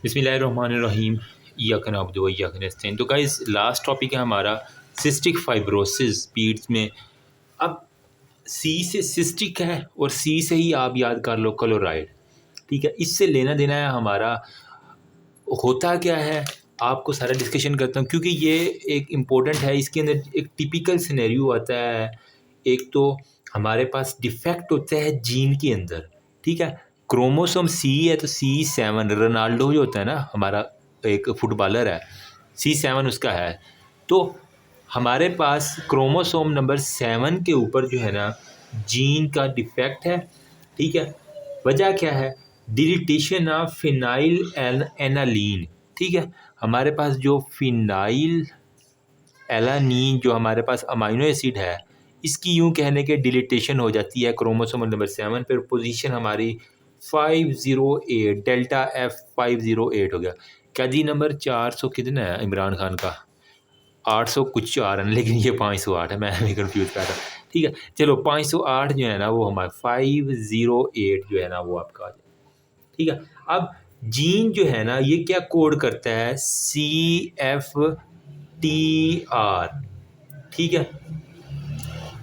बिस्मिल्लाहिर्रहमानिर्रहीम इय्याका नअब्दु व इय्याका नस्तईन। तो गाइस लास्ट टॉपिक है हमारा सिस्टिक फाइब्रोसिस पीड्स में। अब सी से सिस्टिक है और सी से ही आप याद कर लो क्लोराइड, ठीक है। इससे लेना देना है हमारा। होता क्या है आपको सारा डिस्कशन करता हूँ क्योंकि ये एक इम्पोर्टेंट है। इसके अंदर एक टिपिकल सिनेरियो आता है। एक तो हमारे पास डिफेक्ट होता है जीन के अंदर, ठीक है। क्रोमोसोम सी है तो C7 रोनाल्डो जो होता है ना हमारा एक फुटबॉलर है, C7 उसका है। तो हमारे पास क्रोमोसोम नंबर 7 के ऊपर जो है ना जीन का डिफेक्ट है, ठीक है। वजह क्या है? डिलीटेशन ऑफ फिनाइल एनालीन, ठीक है। हमारे पास जो फिनाइल एलानीन जो हमारे पास अमाइनो एसिड है, इसकी यूं कहने के डिलीटेशन हो जाती है क्रोमोसोम नंबर 7 पर। पोजीशन हमारी 508 डेल्टा F 508 हो गया। कैदी नंबर 400 कितना है इमरान खान का? 800 कुछ 4 है, लेकिन ये 508 है, मैं भी कंफ्यूज कर रहा, ठीक है। चलो 508 जो है ना वो हमारा 508 जो है ना वो आपका, ठीक है। अब जीन जो है ना ये क्या कोड करता है? CFTR, ठीक है।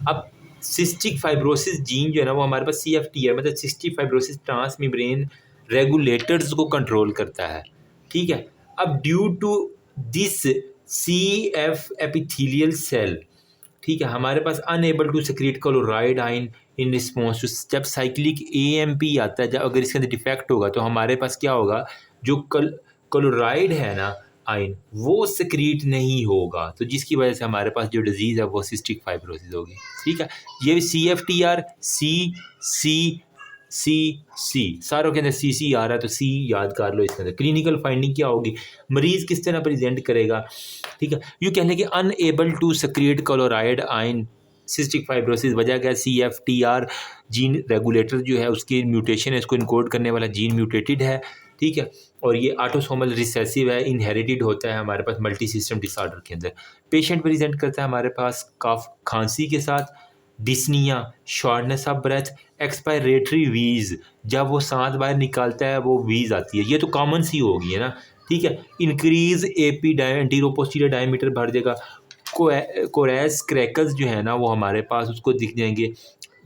अब सिस्टिक फाइब्रोसिस जीन जो है ना वो हमारे पास CFTR मतलब सिस्टिक फाइब्रोसिस ट्रांसमेम्ब्रेन रेगुलेटर्स को कंट्रोल करता है, ठीक है। अब due to this CF epithelial cell, ठीक है, हमारे पास unable to secrete chloride ion in response to, जब साइक्लिक AMP आता है, जब अगर इसके अंदर डिफेक्ट होगा तो हमारे पास क्या होगा? जो क्लोराइड है ना आयन वो सेक्रीट नहीं होगा, तो जिसकी वजह से हमारे पास जो डिजीज़ है वो सिस्टिक फाइब्रोसिस होगी, ठीक है। ये CFTR C सारों के अंदर CC आ रहा है तो C याद कर लो इसके अंदर। क्लिनिकल फाइंडिंग क्या होगी? मरीज़ किस तरह प्रेजेंट करेगा, ठीक है। यूँ कहने कि unable to secrete chloride ion cystic fibrosis. वजह क्या है? CFTR जीन रेगुलेटर जो है उसकी म्यूटेशन है, इसको इनकोड करने वाला जीन म्यूटेटेड है, ठीक है। और ये ऑटोसोमल रिसेसिव है, इनहेरिटेड होता है हमारे पास मल्टी सिस्टम डिसऑर्डर के अंदर। पेशेंट प्रेजेंट करता है हमारे पास कफ खांसी के साथ, dyspnoea, shortness of breath, expiratory wheeze, जब वो सांस बाहर निकालता है वो वीज आती है, ये तो कॉमन सी होगी है ना, ठीक है। इंक्रीज AP एंटीरोपोस्टीरियर डायमीटर बढ़ जाएगा। कोरेस क्रैकल्स जो है ना वो हमारे पास उसको दिख जाएंगे।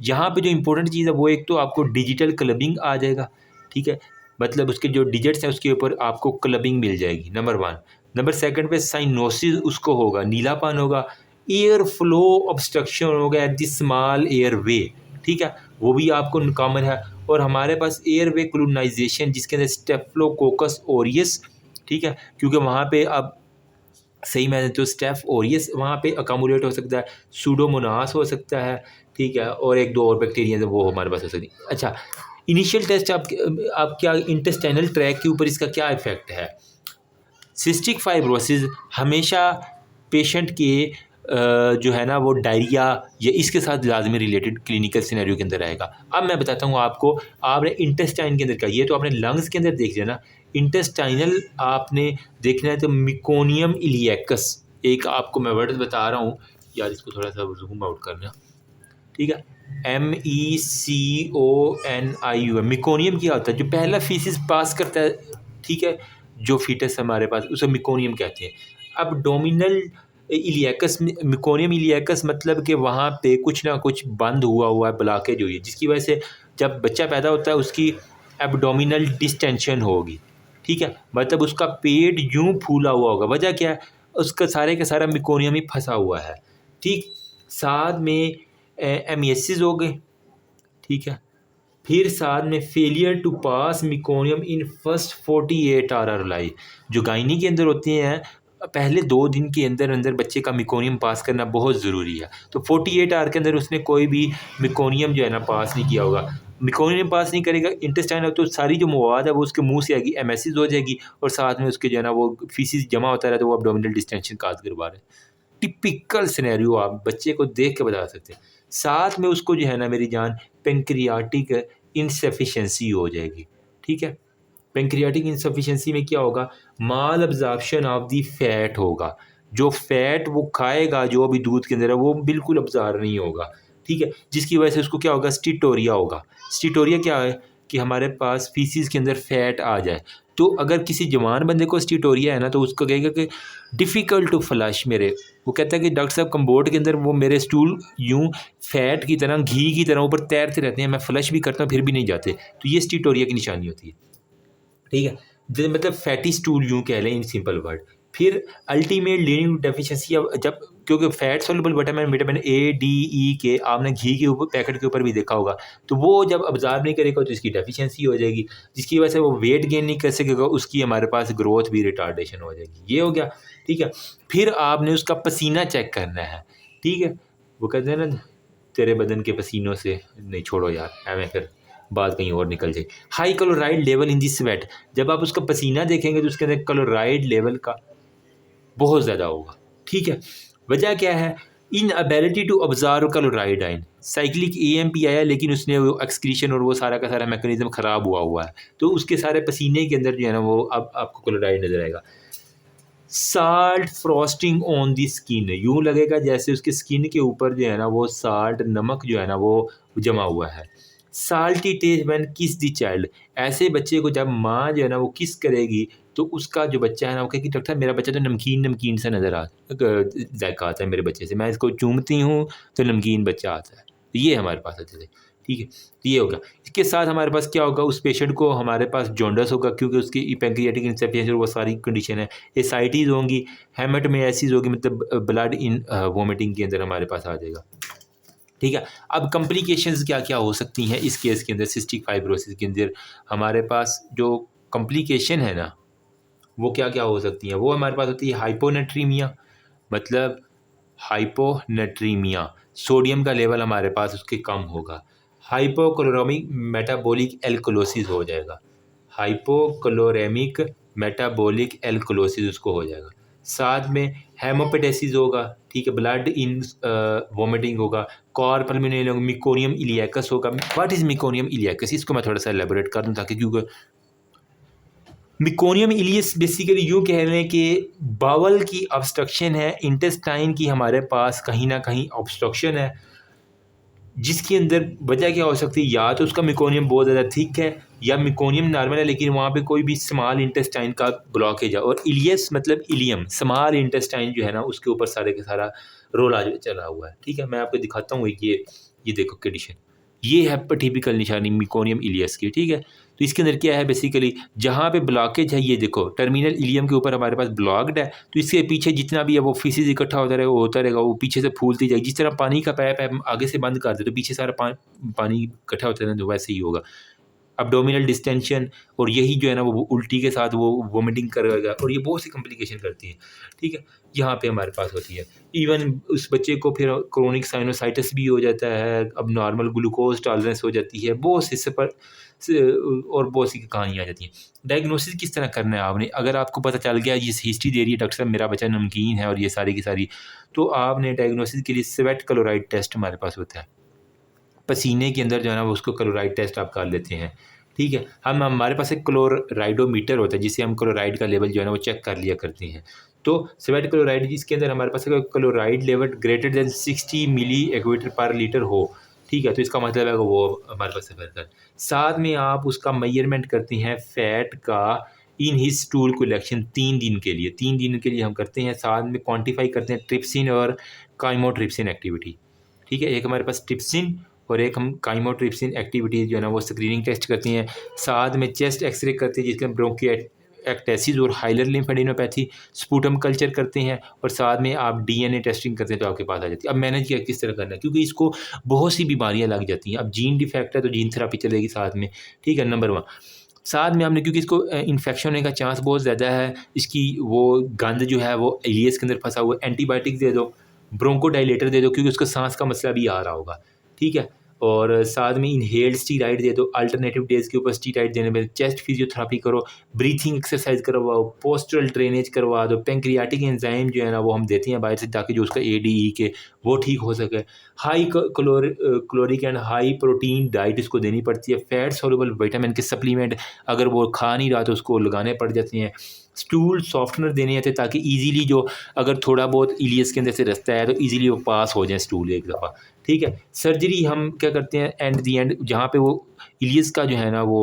यहाँ पे जो इंपॉर्टेंट चीज़ है वो एक तो आपको डिजिटल क्लबिंग आ जाएगा, ठीक है, मतलब उसके जो डिजिट्स हैं उसके ऊपर आपको क्लबिंग मिल जाएगी, नंबर 1। नंबर 2 पे साइनोसिस उसको होगा, नीलापन होगा। एयर फ्लो ऑब्स्ट्रक्शन होगा एट द स्मॉल एयर वे, ठीक है, वो भी आपको कॉमन है। और हमारे पास एयर वे कोलोनाइजेशन जिसके अंदर स्टेफिलोकोकस ओरियस, ठीक है, क्योंकि वहाँ पे अब सही में तो स्टेफ ओरियस वहाँ पे अकामुलेट हो सकता है, सूडोमोनास हो सकता है, ठीक है, और एक दो और बैक्टीरिया वो हमारे पास हो सकती है। अच्छा, इनिशियल टेस्ट आप क्या इंटेस्टाइनल ट्रैक के ऊपर इसका क्या इफेक्ट है? सिस्टिक फाइब्रोसिस हमेशा पेशेंट के जो है ना वो डायरिया या इसके साथ लाजमी रिलेटेड क्लिनिकल सिनेरियो के अंदर रहेगा। अब मैं बताता हूँ आपको, आपने इंटेस्टाइन के अंदर क्या, ये तो आपने लंग्स के अंदर देख लिया ना, इंटेस्टाइनल आपने देखना है तो मिकोनियम इलियकस, एक आपको मैं वर्ड बता रहा हूँ यार, इसको थोड़ा सा जूम आउट करना, ठीक है। MECONIU, मिकोनियम क्या होता है? जो पहला फीसिस पास करता है, ठीक है, जो फीटस हमारे पास उसे मिकोनियम कहते हैं। अब डोमिनल इलियकस, मिकोनियम इलियकस मतलब कि वहाँ पे कुछ ना कुछ बंद हुआ है, ब्लॉकेज हुई है, जिसकी वजह से जब बच्चा पैदा होता है उसकी एब्डोमिनल डिस्टेंशन होगी, ठीक है, मतलब उसका पेट यूं फूला हुआ होगा। वजह क्या है? उसका सारे का सारा मिकोनियम ही फंसा हुआ है, ठीक। साथ में एमिएसिस हो गए, ठीक है। फिर साथ में failure to pass meconium in first 48 hour life, जो गायनी के अंदर होती हैं पहले 2 दिन के अंदर अंदर बच्चे का मिकोनियम पास करना बहुत ज़रूरी है। तो 48 आवर के अंदर उसने कोई भी मिकोनियम जो है ना पास नहीं किया होगा, मिकोनियम पास नहीं करेगा, इंटेस्टाइन तो सारी जो मवाद है वो उसके मुंह से आएगी, एमेसिस हो जाएगी, और साथ में उसके जो है ना वो फीसिस जमा होता रहे तो वो एब्डोमिनल डिस्टेंशन काज करवा रहे। टिपिकल सिनेरियो आप बच्चे को देख के बता सकते हैं। साथ में उसको जो है ना मेरी जान पेंक्रियाटिक इनसफिशिएंसी हो जाएगी, ठीक है। पेंक्रियाटिक इनसफिशिएंसी में क्या होगा? माल अब्जॉर्प्शन ऑफ दी फैट होगा, जो फैट वो खाएगा जो अभी दूध के अंदर है वो बिल्कुल अब्जॉर्ब नहीं होगा, ठीक है, जिसकी वजह से उसको क्या होगा? स्टीटोरिया होगा। स्टीटोरिया क्या है? कि हमारे पास फीसिस के अंदर फैट आ जाए, तो अगर किसी जवान बंदे को स्टीटोरिया है ना तो उसको कहेगा कि डिफ़िकल्ट टू फ्लश मेरे, वो कहता है कि डॉक्टर साहब कम्बोर्ड के अंदर वो मेरे स्टूल यूँ फैट की तरह, घी की तरह ऊपर तैरते रहते हैं, मैं फ्लश भी करता हूँ फिर भी नहीं जाते। तो ये स्टीटोरिया की निशानी होती है, ठीक है। जैसे मतलब फैटी स्टूल यूँ कह लें इन सिंपल वर्ड। फिर अल्टीमेट लीडिंग डेफिशिएंसी, अब जब क्योंकि fat soluble vitamin A, D, E के आपने घी के ऊपर पैकेट के ऊपर भी देखा होगा, तो वो जब अब्ज़ॉर्ब नहीं करेगा तो इसकी डेफिशिएंसी हो जाएगी, जिसकी वजह से वो वेट गेन नहीं कर सकेगा, उसकी हमारे पास ग्रोथ भी रिटार्डेशन हो जाएगी। ये हो गया, ठीक है। फिर आपने उसका पसीना चेक करना है, ठीक है। वो कहते हैं ना तेरे बदन के पसीनों से नहीं, छोड़ो यार, एवें फिर बात कहीं और निकल जाए। High chloride level in the sweat, जब आप उसका पसीना देखेंगे तो उसके अंदर क्लोराइड लेवल का बहुत ज़्यादा होगा, ठीक है। वजह क्या है? Inability to observe chloride ion, cyclic AMP आया लेकिन उसने वो एक्सक्रीशन और वो सारा का सारा मैकेनिज्म ख़राब हुआ है, तो उसके सारे पसीने के अंदर जो है ना वो अब आपको क्लोराइड नज़र आएगा। Salt frosting on the skin, यूँ लगेगा जैसे उसके स्किन के ऊपर जो है ना वो साल्ट, नमक जो है ना वो जमा हुआ है। साल्टी टेस्ट व्हेन किस दी चाइल्ड, ऐसे बच्चे को जब माँ जो है ना वो किस करेगी तो उसका जो बच्चा है ना वो कहेगी डॉक्टर मेरा बच्चा तो नमकीन नमकीन सा नज़र जायका आता है मेरे बच्चे से, मैं इसको चूमती हूँ तो नमकीन बच्चा आता है। तो ये हमारे पास अच्छे से, ठीक है। तो ये होगा, इसके साथ हमारे पास क्या होगा, उस पेशेंट को हमारे पास जॉन्डस होगा क्योंकि उसकी पैंक्रियाटिक इंसफिशिएंसी और वो सारी कंडीशन है। एसाइटीज़ होंगी, हेमेटोमेसिस होगी, मतलब ब्लड इन वोमिटिंग के अंदर हमारे पास आ जाएगा, ठीक है। अब कॉम्प्लिकेशंस क्या क्या हो सकती हैं इस केस के अंदर, सिस्टिक फाइब्रोसिस के अंदर हमारे पास जो कॉम्प्लिकेशन है ना वो क्या क्या हो सकती हैं, वो हमारे पास होती है हाइपोनेट्रीमिया, मतलब हाइपोनेट्रीमिया, सोडियम का लेवल हमारे पास उसके कम होगा। हाइपोक्लोरेमिक मेटाबॉलिक एल्कलोसिस हो जाएगा, हाइपोक्लोरेमिक मेटाबॉलिक एल्कलोसिस उसको हो जाएगा। साथ में हेमोपेटेसिस होगा, ठीक है, ब्लड इन वोमिटिंग होगा, कॉर्पल्मिनल मिकोनियम इलियकस होगा। व्हाट इज़ मिकोनियम इलियकस, इसको मैं थोड़ा सा एलेबोरेट कर दूँ ताकि, क्योंकि मिकोनियम इलियस बेसिकली यूँ कह लें कि बावल की ऑब्स्ट्रक्शन है, इंटेस्टाइन की हमारे पास कहीं ना कहीं ऑब्स्ट्रक्शन है, जिसके अंदर वजह क्या हो सकती है, या तो उसका मिकोनियम बहुत ज़्यादा थिक है या मिकोनियम नॉर्मल है लेकिन वहाँ पे कोई भी स्मॉल इंटेस्टाइन का ब्लॉकेज है, और इलियस मतलब इलियम, स्मॉल इंटेस्टाइन जो है ना उसके ऊपर सारे का सारा रोला चला हुआ है, ठीक है। मैं आपको दिखाता हूँ ये देखो कंडीशन, ये है टिपिकल निशानी मिकोनियम इलियस की, ठीक है। तो इसके अंदर क्या है बेसिकली, जहाँ पे ब्लॉकेज है, ये देखो टर्मिनल इलियम के ऊपर हमारे पास ब्लॉक्ड है, तो इसके पीछे जितना भी है वो फीसिस इकट्ठा होता रहेगा, वो होता रहेगा, वो पीछे से फूलती जाएगी। जिस तरह पानी का पैप है आगे से बंद कर दे तो पीछे सारा पानी इकट्ठा होता रहेगा, तो वैसे ही होगा। अब्डोमिनल डिस्टेंशन, और यही जो है ना वो उल्टी के साथ वो वोमिटिंग करेगा, और ये बहुत सी कॉम्प्लिकेशन करती है, ठीक है। यहाँ पे हमारे पास होती है, इवन उस बच्चे को फिर क्रोनिक साइनोसाइटिस भी हो जाता है, अब नॉर्मल ग्लूकोज टॉलरेंस हो जाती है, बहुत सी और बहुत सी कहानियाँ आ जाती हैं। डायग्नोसिस किस तरह करना है आपने, अगर आपको पता चल गया ये हिस्ट्री दे रही है डॉक्टर साहब मेरा बच्चा नमकीन है और ये सारी की सारी, तो आपने डायग्नोसिस के लिए स्वेट क्लोराइड टेस्ट हमारे पास होता है, पसीने के अंदर जो है ना वो उसको क्लोराइड टेस्ट आप कर लेते हैं, ठीक है। हमारे पास एक क्लोराइडोमीटर होता है जिससे हम क्लोराइड का लेवल जो है ना वो चेक कर लिया करते हैं। तो स्वेट क्लोराइड जिसके अंदर हमारे पास क्लोराइड लेवल ग्रेटर देन 60 मिली एक्वेटर पर लीटर हो, ठीक है, तो इसका मतलब है कि वो हमारे पास सफ़र कर। साथ में आप उसका मेजरमेंट करते हैं फैट का इन हिज स्टूल कलेक्शन 3 दिन के लिए हम करते हैं। साथ में क्वान्टिफाई करते हैं ट्रिप्सिन और काइमोट्रिप्सिन एक्टिविटी, ठीक है। एक हमारे पास ट्रिप्सिन और एक हम काइमोट्रिप्सिन एक्टिविटीज़ जो है ना वो स्क्रीनिंग टेस्ट करती हैं। साथ में चेस्ट एक्सरे करते हैं जिसके हम ब्रोंकिएक्टेसिस और हाइलर लिम्फेडिनोपैथी, स्पूटम कल्चर करते हैं, और साथ में आप डीएनए टेस्टिंग करते हैं तो आपके पास आ जाती है। अब मैनेज किया किस तरह करना है, क्योंकि इसको बहुत सी बीमारियां लग जाती हैं। अब जीन डिफेक्ट है तो जीन थेरापी चलेगी साथ में, ठीक है, नंबर 1। साथ में हमने, क्योंकि इसको इन्फेक्शन होने का चांस बहुत ज़्यादा है, इसकी वो गंद जो है वो इलियस के अंदर फंसा हुआ है, एंटीबायोटिक्स दे दो, ब्रोंकोडाइलेटर दे दो क्योंकि उसका सांस का मसला भी आ रहा होगा, ठीक है। और साथ में इनहेल्ड स्टीराइड दे दो, अल्टरनेटिव डेज के ऊपर स्टीराइड देने में, चेस्ट फिजियोथेरापी करो, ब्रीथिंग एक्सरसाइज करवाओ, पोस्टरल ड्रेनेज करवा दो, पैंक्रियाटिक एंजाइम जो है ना वो हम देते हैं बाहर से ताकि जो उसका एडीई के वो ठीक हो सके। High caloric and high protein diet इसको देनी पड़ती है। फैट सॉल्युबल विटामिन के सप्लीमेंट अगर वो खा नहीं रहा तो उसको लगाने पड़ जाते हैं। स्टूल सॉफ्टनर देने आते ताकि ईजीली जो अगर थोड़ा बहुत इलियस के अंदर से रास्ता है तो ईजिली वो पास हो जाए स्टूल एक दफ़ा, ठीक है। सर्जरी हम क्या करते हैं एंड दी एंड, जहाँ पे वो इलियस का जो है ना वो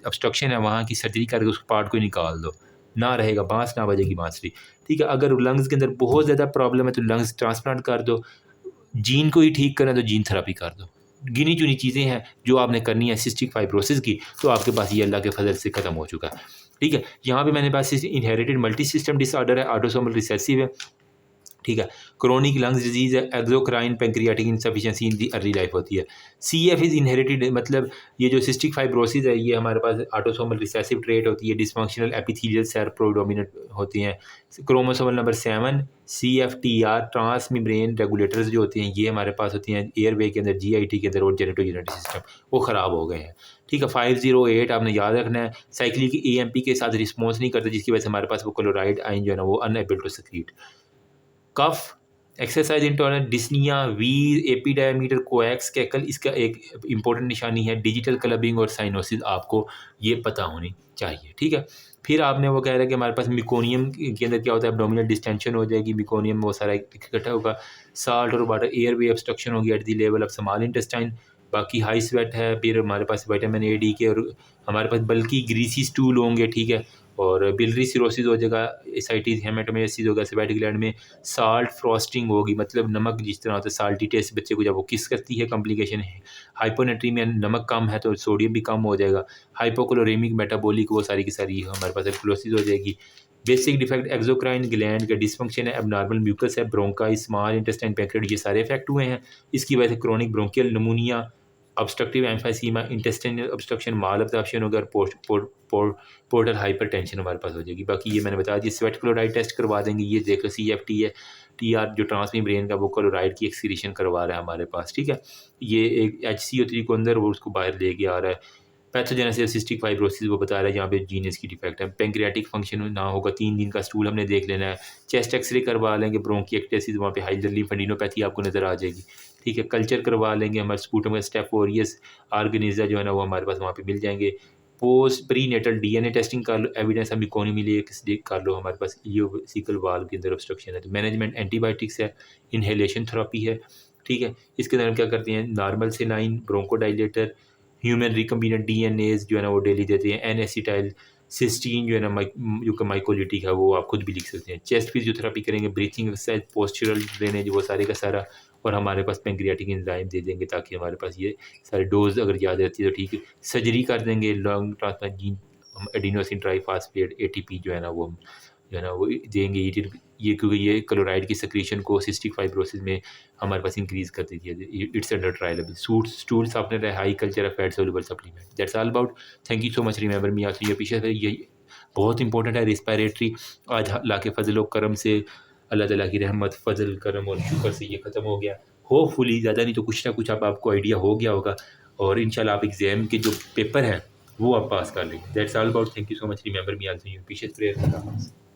ऑब्स्ट्रक्शन है, वहाँ की सर्जरी करके उस पार्ट को निकाल दो, ना रहेगा बांस, ना बजेगी बांसुरी। ठीक है। अगर लंग्स के अंदर बहुत ज़्यादा प्रॉब्लम है तो लंग्स ट्रांसप्लांट कर दो, जीन को ही ठीक करना तो जीन थेरापी कर दो। गिनी चुनी चीज़ें हैं जो आपने करनी है सिस्टिक फाइब्रोसिस की, तो आपके पास ये अल्लाह के फजल से ख़त्म हो चुका है। ठीक है। यहाँ पे मैंने पास इनहेरिटेड मल्टी सिस्टम डिसऑर्डर है, ऑटोसोमल रिसेसिव है। ठीक है। क्रोनिक लंग्स डिजीज़ है, एक्सोक्राइन पैंक्रियाटिक इनसफिशिएंसी इन दी अर्ली लाइफ होती है। सीएफ इज़ इनहेरिटेड, मतलब ये जो सिस्टिक फाइब्रोसिस है ये हमारे पास ऑटोसोमल रिसेसिव ट्रेट होती है। डिसफंक्शनल एपिथेलियल सेल प्रोडोमिनेंट होती हैं। Chromosomal number 7 CFTR trans membrane regulators जो होते हैं ये हमारे पास होती हैं एयरवे के अंदर, जीआईटी के अंदर, और जेनेटोजेनेटिक सिस्टम वो ख़राब हो गए हैं। ठीक है। 508 आपने याद रखना है, साइक्लिक EMP के साथ रिस्पॉन्स नहीं करते, जिसकी वजह से हमारे पास वो क्लोराइड आयन जो है ना वो unable to secrete. Cough, exercise intolerance, dyspnoea, wheeze, AP diameter, कोएक्स, कैकल, इसका एक इंपॉर्टेंट निशानी है। डिजिटल क्लबिंग और साइनोसिस आपको ये पता होनी चाहिए। ठीक है। फिर आपने वो कह रहा है कि हमारे पास मिकोनियम के अंदर क्या होता है, एब्डोमिनल डिस्टेंशन हो जाएगी, मिकोनियम वो सारा इकट्ठा होगा, साल्ट और वाटर एयरवे ऑब्स्ट्रक्शन होगी at the level of small intestine. बाकी हाई स्वेट है, फिर हमारे पास विटामिन A D के, और हमारे पास बल्कि ग्रीसी स्टूल होंगे। ठीक है। और बिलरी सिरोसिस हो जाएगा, एसाइटिस हेमाटोमेसिस होगा सेबैटिक ग्लैंड में। साल्ट फ्रॉस्टिंग होगी, मतलब नमक जिस तरह होता है साल्टी टेस्ट बच्चे को जब वो किस करती है, कॉम्प्लिकेशन है। हाइपोनेट्रीमिया, नमक कम है तो सोडियम भी कम हो जाएगा। हाइपोक्लोरेमिक मेटाबॉलिक, वो सारी की सारी हमारे पास एल्कलोसिस हो जाएगी। बेसिक डिफेक्ट एक्सोक्राइन ग्लैंड का डिसफंक्शन है, एबनॉर्मल म्यूकस है, ब्रोंकाई, स्मॉल इंटेस्टाइन, पैंक्रियाट, ये सारे इफेक्ट हुए हैं। इसकी वजह से chronic bronchial pneumonia, obstructive emphysema, intestinal obstruction, malabsorption होगा, और पोर्टल हाइपरटेंशन हमारे पास हो जाएगी। बाकी ये मैंने बता दिया। स्वेट क्लोराइड टेस्ट करवा देंगे, ये देख लो CFT है, TR जो ट्रांसमी ब्रेन का वो क्लोराइड की एक्सक्रीशन करवा रहा है हमारे पास। ठीक है। ये एक HCO3 को अंदर वो उसको बाहर लेके आ रहा है। पैथोजेनेसिस सिस्टिक फाइब्रोसिस वो बता रहा है जहाँ पे जीनस की डिफेक्ट है। पैंक्रियाटिक फंक्शन ना होगा, 3 दिन का स्टूल हमने देख लेना है। चेस्ट एक्सरे करवा लेंगे, ब्रोंकिएक्टेसिस वहाँ पे हाइडर लिम्फेडिनोपैथी आपको नज़र आ जाएगी। ठीक है। कल्चर करवा लेंगे, हमारे स्पूटम में स्टेप ओरियस ऑर्गेनिजा जो है ना वो हमारे पास वहाँ पे मिल जाएंगे। Post pre natal DNA testing कर लो, एविडेंस हम इकोनॉमी लिए कर लो, हमारे पास ईओसिकल वाल्व के अंदर ऑब्स्ट्रक्शन है। तो मैनेजमेंट एंटीबायोटिक्स है, इनहेलेशन थेरेपी है। ठीक है। इसके अंदर हम क्या करते हैं, normal saline, bronchodilator, human recombinant DNAs जो है ना वो डेली देते हैं। एन एसिटाइल सिस्टीन जो है ना जो माइकोलिटिक है वो आप खुद भी लिख सकते हैं। चेस्ट फिजियोथेरेपी करेंगे, ब्रीथिंग एक्सरसाइज, पोस्चरल ड्रेनेज, वो सारे का सारा। और हमारे पास पैंक्रियाटिक एंजाइम दे देंगे ताकि हमारे पास ये सारे डोज अगर याद रहती है तो ठीक है। सर्जरी कर देंगे, long transplant gene adenosine triphosphate ATP जो है ना वो जो है ना वो देंगे। ये क्योंकि ये क्लोराइड की सक्रीशन को सिस्टिक फाइब्रोसिस में हमारे पास इंक्रीज कर देती है। इट्स अंडर ट्रायल अभी। स्टूल्स आपने high culture of fat soluble supplement. That's all about. Thank you so much. Remember me also. ये पीछे से ये बहुत इंपॉर्टेंट है, रिस्पायरेटरी। आज अल्लाह के फजल व करम से, अल्लाह ताला की रहमत, फजल, करम और शुक्र से ये ख़त्म हो गया। होपफुली ज़्यादा नहीं तो कुछ ना कुछ आपको आइडिया हो गया होगा, और इंशाल्लाह आप एग्ज़ाम के जो पेपर हैं वो आप पास कर लेंगे। That's all about. Thank you so much. Remember me also. Your precious prayer.